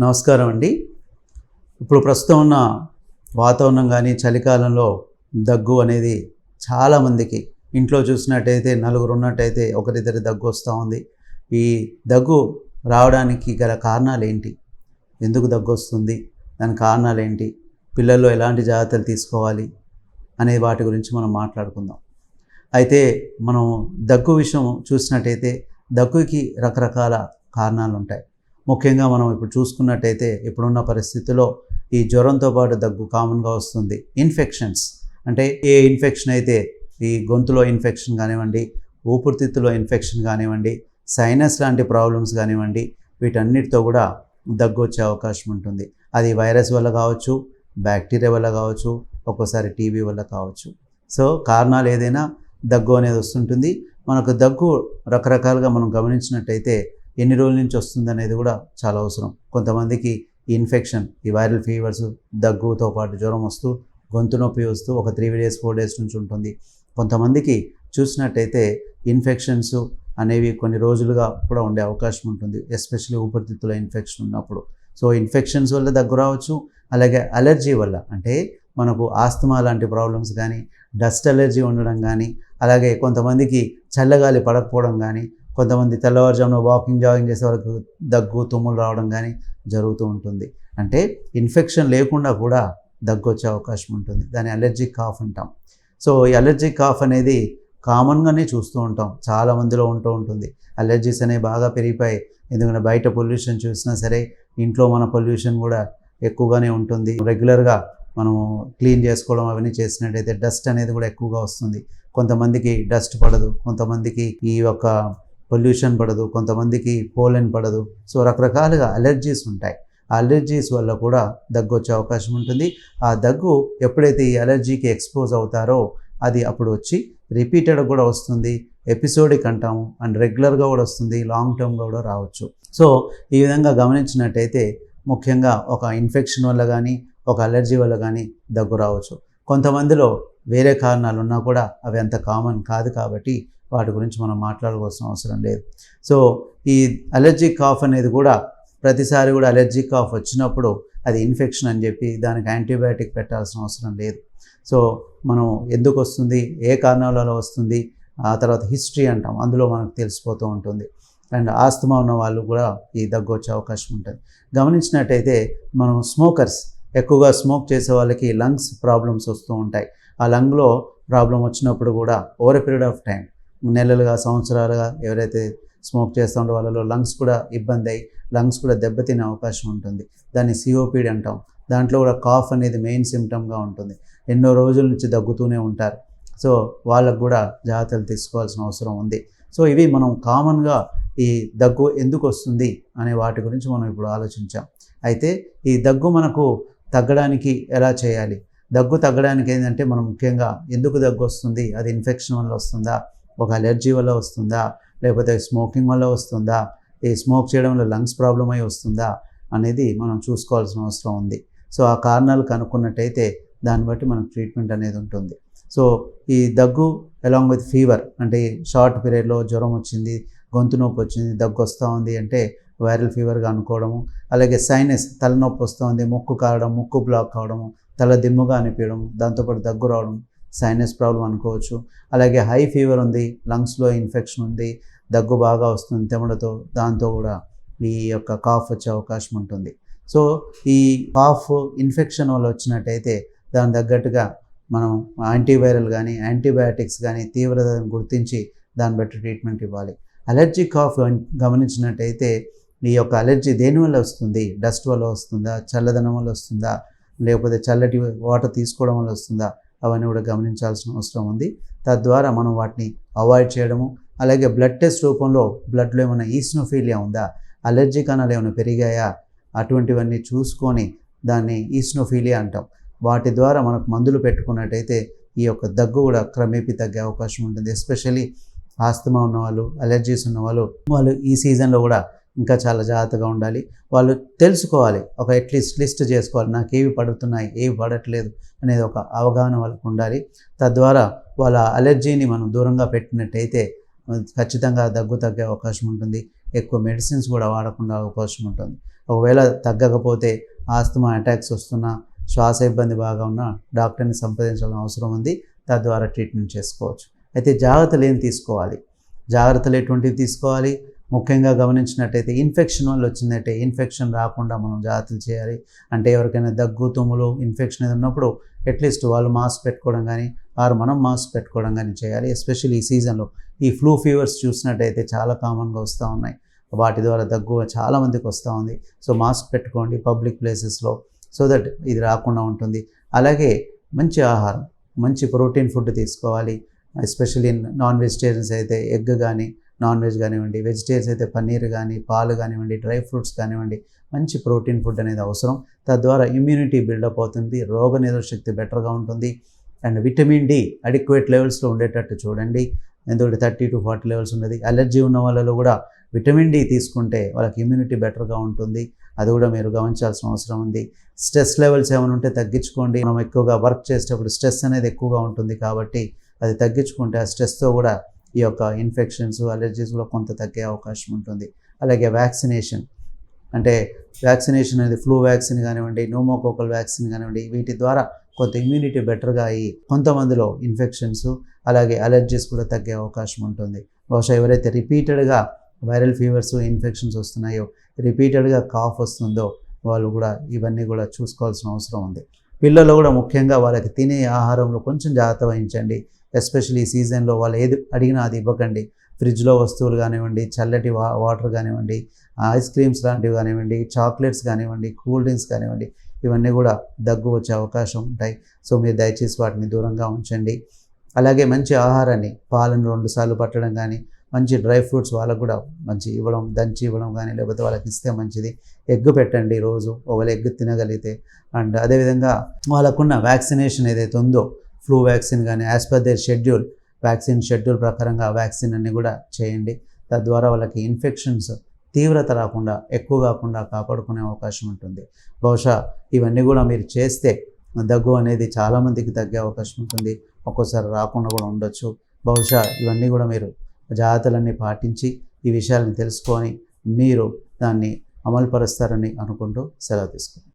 నమస్కారం అండి. ఇప్పుడు ప్రస్తుతం ఉన్న వాతావరణం కానీ చలికాలంలో దగ్గు అనేది చాలామందికి ఇంట్లో చూసినట్టయితే నలుగురు ఉన్నట్టయితే ఒకరిద్దరి దగ్గు వస్తూ ఉంది. ఈ దగ్గు రావడానికి గల కారణాలు ఏంటి, ఎందుకు దగ్గు వస్తుంది, దాని కారణాలు ఏంటి, పిల్లల్లో ఎలాంటి జాగ్రత్తలు తీసుకోవాలి అనే వాటి గురించి మనం మాట్లాడుకుందాం. అయితే మనం దగ్గు విషయం చూసినట్టయితే దగ్గుకి రకరకాల కారణాలు ఉంటాయి. ముఖ్యంగా మనం ఇప్పుడు చూసుకున్నట్టయితే ఇప్పుడున్న పరిస్థితుల్లో ఈ జ్వరంతో పాటు దగ్గు కామన్గా వస్తుంది. ఇన్ఫెక్షన్స్ అంటే ఏ ఇన్ఫెక్షన్ అయితే ఈ గొంతులో ఇన్ఫెక్షన్ కానివ్వండి, ఊపిరితిత్తులో ఇన్ఫెక్షన్ కానివ్వండి, సైనస్ లాంటి ప్రాబ్లమ్స్ కానివ్వండి, వీటన్నిటితో కూడా దగ్గు వచ్చే అవకాశం ఉంటుంది. అది వైరస్ వల్ల కావచ్చు, బ్యాక్టీరియా వల్ల కావచ్చు, ఒక్కోసారి టీబీ వల్ల కావచ్చు. సో కారణాలు ఏదైనా దగ్గు అనేది వస్తుంటుంది. మనకు దగ్గు రకరకాలుగా మనం గమనించినట్టయితే ఎన్ని రోజుల నుంచి వస్తుంది అనేది కూడా చాలా అవసరం. కొంతమందికి ఈ ఇన్ఫెక్షన్, ఈ వైరల్ ఫీవర్స్, దగ్గుతో పాటు జ్వరం వస్తూ గొంతు నొప్పి వస్తూ ఒక 3 days 4 days నుంచి ఉంటుంది. కొంతమందికి చూసినట్టయితే ఇన్ఫెక్షన్స్ అనేవి కొన్ని రోజులుగా కూడా ఉండే అవకాశం ఉంటుంది, ఎస్పెషల్లీ ఊపిరితిత్తుల ఇన్ఫెక్షన్ ఉన్నప్పుడు. సో ఇన్ఫెక్షన్స్ వల్ల దగ్గు రావచ్చు. అలాగే అలర్జీ వల్ల, అంటే మనకు ఆస్తమా లాంటి ప్రాబ్లమ్స్ కానీ, డస్ట్ అలర్జీ ఉండడం కానీ, అలాగే కొంతమందికి చల్లగాలి పడకపోవడం కానీ, కొంతమంది తెల్లవారుజామున వాకింగ్ జాగింగ్ చేసే వాళ్ళకు దగ్గు తుమ్ములు రావడం కానీ జరుగుతూ ఉంటుంది. అంటే ఇన్ఫెక్షన్ లేకుండా కూడా దగ్గు వచ్చే అవకాశం ఉంటుంది. దాన్ని అలర్జిక్ కాఫ్ అంటాం. సో ఈ అలర్జిక్ కాఫ్ అనేది కామన్గానే చూస్తూ ఉంటాం, చాలా మందిలో ఉంటూ ఉంటుంది. అలర్జీస్ అనేవి బాగా పెరిగిపోయి, ఎందుకంటే బయట పొల్యూషన్ చూసినా సరే, ఇంట్లో మన పొల్యూషన్ కూడా ఎక్కువగానే ఉంటుంది. రెగ్యులర్గా మనం క్లీన్ చేసుకోవడం అవన్నీ చేసినట్టయితే డస్ట్ అనేది కూడా ఎక్కువగా వస్తుంది. కొంతమందికి డస్ట్ పడదు, కొంతమందికి ఈ యొక్క పొల్యూషన్ పడదు, కొంతమందికి పోలెన్ పడదు. సో రకరకాలుగా అలర్జీస్ ఉంటాయి. ఆ అలర్జీస్ వల్ల కూడా దగ్గు వచ్చే అవకాశం ఉంటుంది. ఆ దగ్గు ఎప్పుడైతే ఈ అలర్జీకి ఎక్స్పోజ్ అవుతారో అది అప్పుడు వచ్చి రిపీటెడ్ కూడా వస్తుంది, ఎపిసోడిక్ అంటాము, అండ్ రెగ్యులర్గా కూడా వస్తుంది, లాంగ్ టర్మ్గా కూడా రావచ్చు. సో ఈ విధంగా గమనించినట్టయితే ముఖ్యంగా ఒక ఇన్ఫెక్షన్ వల్ల కానీ, ఒక అలర్జీ వల్ల కానీ దగ్గు రావచ్చు. కొంతమందిలో వేరే కారణాలు ఉన్నా కూడా అవి అంత కామన్ కాదు, కాబట్టి వాటి గురించి మనం మాట్లాడుకోవాల్సిన అవసరం లేదు. సో ఈ అలర్జిక్ కాఫ్ అనేది కూడా ప్రతిసారి కూడా అలర్జిక్ కాఫ్ వచ్చినప్పుడు అది ఇన్ఫెక్షన్ అని చెప్పి దానికి యాంటీబయాటిక్ పెట్టాల్సిన అవసరం లేదు. సో మనం ఎందుకు వస్తుంది, ఏ కారణాల వల్ల వస్తుంది, ఆ తర్వాత హిస్టరీ అంటాం, అందులో మనకు తెలిసిపోతూ ఉంటుంది. అండ్ ఆస్తమా ఉన్న వాళ్ళు కూడా ఈ దగ్గు వచ్చే అవకాశం ఉంటుంది. గమనించినట్టయితే మనం స్మోకర్స్, ఎక్కువగా స్మోక్ చేసే వాళ్ళకి లంగ్స్ ప్రాబ్లమ్స్ వస్తూ ఉంటాయి. ఆ లంగ్లో ప్రాబ్లం వచ్చినప్పుడు కూడా ఓవర్ పీరియడ్ ఆఫ్ టైం, నెలలుగా సంవత్సరాలుగా ఎవరైతే స్మోక్ చేస్తూ ఉంటే వాళ్ళలో లంగ్స్ కూడా ఇబ్బంది అయ్యి లంగ్స్ కూడా దెబ్బతినే అవకాశం ఉంటుంది. దాన్ని సిఓపిడి అంటాం. దాంట్లో కూడా కాఫ్ అనేది మెయిన్ సిమ్టమ్గా ఉంటుంది. ఎన్నో రోజుల నుంచి దగ్గుతూనే ఉంటారు. సో వాళ్ళకు కూడా జాగ్రత్తలు తీసుకోవాల్సిన అవసరం ఉంది. సో ఇవి మనం కామన్గా ఈ దగ్గు ఎందుకు వస్తుంది అనే వాటి గురించి మనం ఇప్పుడు ఆలోచించాం. అయితే ఈ దగ్గు మనకు తగ్గడానికి ఎలా చేయాలి, దగ్గు తగ్గడానికి ఏంటంటే మనం ముఖ్యంగా ఎందుకు దగ్గు వస్తుంది, అది ఇన్ఫెక్షన్ వల్ల వస్తుందా, ఒక అలర్జీ వల్ల వస్తుందా, లేకపోతే స్మోకింగ్ వల్ల వస్తుందా, ఈ స్మోక్ చేయడం వల్ల లంగ్స్ ప్రాబ్లం అయి వస్తుందా అనేది మనం చూసుకోవాల్సిన అవసరం ఉంది. సో ఆ కారణాలు కనుక్కున్నట్టయితే దాన్ని బట్టి మనకు ట్రీట్మెంట్ అనేది ఉంటుంది. సో ఈ దగ్గు అలాంగ్ విత్ ఫీవర్, అంటే షార్ట్ పీరియడ్లో జ్వరం వచ్చింది, గొంతు నొప్పి వచ్చింది, దగ్గు వస్తూ ఉంది అంటే వైరల్ ఫీవర్గా అనుకోవడము. అలాగే సైనస్, తలనొప్పి వస్తూ ఉంది, ముక్కు కారడం, ముక్కు బ్లాక్ కావడము, తల దిమ్ముగా అనిపించడం, దాంతోపాటు దగ్గు రావడం, సైనస్ ప్రాబ్లం అనుకోవచ్చు. అలాగే హై ఫీవర్ ఉంది, లంగ్స్లో ఇన్ఫెక్షన్ ఉంది, దగ్గు బాగా వస్తుంది తెమడతో, దాంతో కూడా ఈ యొక్క కాఫ్ వచ్చే అవకాశం ఉంటుంది. సో ఈ కాఫ్ ఇన్ఫెక్షన్ వల్ల వచ్చినట్టయితే దాని తగ్గట్టుగా మనం యాంటీవైరల్ కానీ, యాంటీబయాటిక్స్ కానీ తీవ్రతను గుర్తించి దాన్ని బట్టి ట్రీట్మెంట్ ఇవ్వాలి. అలర్జిక్ కాఫ్ గమనించినట్టయితే ఈ యొక్క అలర్జీ దేనివల్ల వస్తుంది, డస్ట్ వల్ల వస్తుందా, చల్లదనం వల్ల వస్తుందా, లేకపోతే చల్లటి వాటర్ తీసుకోవడం వల్ల వస్తుందా, అవన్నీ కూడా గమనించాల్సిన అవసరం ఉంది. తద్వారా మనం వాటిని అవాయిడ్ చేయడము. అలాగే బ్లడ్ టెస్ట్ రూపంలో బ్లడ్లో ఏమైనా ఈస్నోఫీలియా ఉందా, అలర్జీ కణాలు ఏమైనా పెరిగాయా, అటువంటివన్నీ చూసుకొని దాన్ని ఈస్నోఫీలియా అంటాం. వాటి ద్వారా మనకు మందులు పెట్టుకున్నట్టయితే ఈ యొక్క దగ్గు కూడా క్రమేపీ తగ్గే అవకాశం ఉంటుంది. ఎస్పెషల్లీ ఆస్తమా ఉన్నవాళ్ళు, అలర్జీస్ ఉన్నవాళ్ళు ఈ సీజన్లో కూడా ఇంకా చాలా జాగ్రత్తగా ఉండాలి. వాళ్ళు తెలుసుకోవాలి, ఒక అట్లీస్ట్ లిస్ట్ చేసుకోవాలి, నాకు ఏవి పడుతున్నాయి, ఏవి పడట్లేదు అనేది ఒక అవగాహన వాళ్ళకు ఉండాలి. తద్వారా వాళ్ళ అలర్జీని మనం దూరంగా పెట్టినట్టయితే ఖచ్చితంగా దగ్గు తగ్గే అవకాశం ఉంటుంది. ఎక్కువ మెడిసిన్స్ కూడా వాడకుండా అవకాశం ఉంటుంది. ఒకవేళ తగ్గకపోతే ఆస్తమా అటాక్స్ వస్తున్నా, శ్వాస ఇబ్బంది బాగా ఉన్నా డాక్టర్ని సంప్రదించాల్సిన అవసరం ఉంది. తద్వారా ట్రీట్మెంట్ చేసుకోవచ్చు. అయితే జాగ్రత్తలు ఏం తీసుకోవాలి? జాగ్రత్తలు ఎటువంటివి తీసుకోవాలి? ముఖ్యంగా గమనించినట్టయితే ఇన్ఫెక్షన్ వల్ల వచ్చిందంటే ఇన్ఫెక్షన్ రాకుండా మనం జాగ్రత్తలు చేయాలి. అంటే ఎవరికైనా దగ్గు, తుమ్ములు, ఇన్ఫెక్షన్ ఏది ఉన్నప్పుడు అట్లీస్ట్ వాళ్ళు మాస్క్ పెట్టుకోవడం కానీ మనం మాస్క్ పెట్టుకోవడం కానీ చేయాలి. ఎస్పెషల్లీ ఈ సీజన్లో ఈ ఫ్లూ ఫీవర్స్ చూసినట్టయితే చాలా కామన్గా వస్తూ ఉన్నాయి. వాటి ద్వారా దగ్గు చాలామందికి వస్తూ ఉంది. సో మాస్క్ పెట్టుకోండి పబ్లిక్ ప్లేసెస్లో, సో దట్ ఇది రాకుండా ఉంటుంది. అలాగే మంచి ఆహారం, మంచి ప్రోటీన్ ఫుడ్ తీసుకోవాలి. ఎస్పెషల్లీ నాన్ వెజిటేరియన్స్ అయితే ఎగ్ కానీ, నాన్ వెజ్ కానివ్వండి, వెజిటేరియన్స్ అయితే పన్నీర్ కానీ, పాలు కానివ్వండి, డ్రై ఫ్రూట్స్ కానివ్వండి, మంచి ప్రోటీన్ ఫుడ్ అనేది అవసరం. తద్వారా ఇమ్యూనిటీ బిల్డప్ అవుతుంది, రోగనిరోధక శక్తి బెటర్గా ఉంటుంది. అండ్ విటమిన్ డి అడిక్వేట్ లెవెల్స్లో ఉండేటట్టు చూడండి. ఎందుకంటే 30 to 40 లెవెల్స్ ఉన్నది. అలర్జీ ఉన్న వాళ్ళలో కూడా విటమిన్ డి తీసుకుంటే వాళ్ళకి ఇమ్యూనిటీ బెటర్గా ఉంటుంది. అది కూడా మీరు గమనించాల్సిన అవసరం ఉంది. స్ట్రెస్ లెవెల్స్ ఏమైనా ఉంటే తగ్గించుకోండి. మనం ఎక్కువగా వర్క్ చేసేటప్పుడు స్ట్రెస్ అనేది ఎక్కువగా ఉంటుంది కాబట్టి అది తగ్గించుకుంటే ఆ స్ట్రెస్తో కూడా ఈ యొక్క ఇన్ఫెక్షన్స్, అలర్జీస్ కూడా కొంత తగ్గే అవకాశం ఉంటుంది. అలాగే వ్యాక్సినేషన్, అంటే వ్యాక్సినేషన్ అనేది ఫ్లూ వ్యాక్సిన్ కానివ్వండి, న్యూమోకోకల్ వ్యాక్సిన్ కానివ్వండి, వీటి ద్వారా కొంత ఇమ్యూనిటీ బెటర్గా అయ్యి కొంతమందిలో ఇన్ఫెక్షన్స్ అలాగే అలర్జీస్ కూడా తగ్గే అవకాశం ఉంటుంది. బహుశా ఎవరైతే రిపీటెడ్గా వైరల్ ఫీవర్స్, ఇన్ఫెక్షన్స్ వస్తున్నాయో, రిపీటెడ్గా కాఫ్ వస్తుందో వాళ్ళు కూడా ఇవన్నీ కూడా చూసుకోవాల్సిన అవసరం ఉంది. పిల్లలు కూడా ముఖ్యంగా వాళ్ళకి తినే ఆహారంలో కొంచెం జాగ్రత్త వహించండి. ఎస్పెషల్లీ ఈ సీజన్లో వాళ్ళు ఏది అడిగినా అది ఇవ్వకండి. ఫ్రిడ్జ్లో వస్తువులు కానివ్వండి, చల్లటి వాటర్ కానివ్వండి, ఐస్ క్రీమ్స్ లాంటివి కానివ్వండి, చాక్లెట్స్ కానివ్వండి, కూల్ డ్రింక్స్ కానివ్వండి, ఇవన్నీ కూడా దగ్గు వచ్చే అవకాశం ఉంటాయి. సో మీరు దయచేసి వాటిని దూరంగా ఉంచండి. అలాగే మంచి ఆహారాన్ని, పాలను 2 సార్లు పట్టడం కానీ, మంచి డ్రై ఫ్రూట్స్ వాళ్ళకు కూడా మంచి ఇవ్వడం, దంచి ఇవ్వడం కానీ, లేకపోతే వాళ్ళకి ఇస్తే మంచిది. ఎగ్ పెట్టండి రోజు, ఒకవేళ ఎగ్ తినగలిగితే. అండ్ అదేవిధంగా వాళ్ళకున్న వ్యాక్సినేషన్ ఏదైతే ఉందో, ఫ్లూ వ్యాక్సిన్ కానీ as per their schedule, vaccine schedule ప్రకారంగా వ్యాక్సిన్ అన్ని కూడా చేయండి. తద్వారా వాళ్ళకి ఇన్ఫెక్షన్స్ తీవ్రత రాకుండా, ఎక్కువ కాకుండా కాపాడుకునే అవకాశం ఉంటుంది. బహుశా ఇవన్నీ కూడా మీరు చేస్తే దగ్గు అనేది చాలామందికి తగ్గే అవకాశం ఉంటుంది. ఒక్కోసారి రాకుండా కూడా ఉండొచ్చు. బహుశా ఇవన్నీ కూడా మీరు జాగ్రత్తలన్నీ పాటించి ఈ విషయాలను తెలుసుకొని మీరు దాన్ని అమలుపరుస్తారని అనుకుంటూ సెలవు తీసుకుంటాం.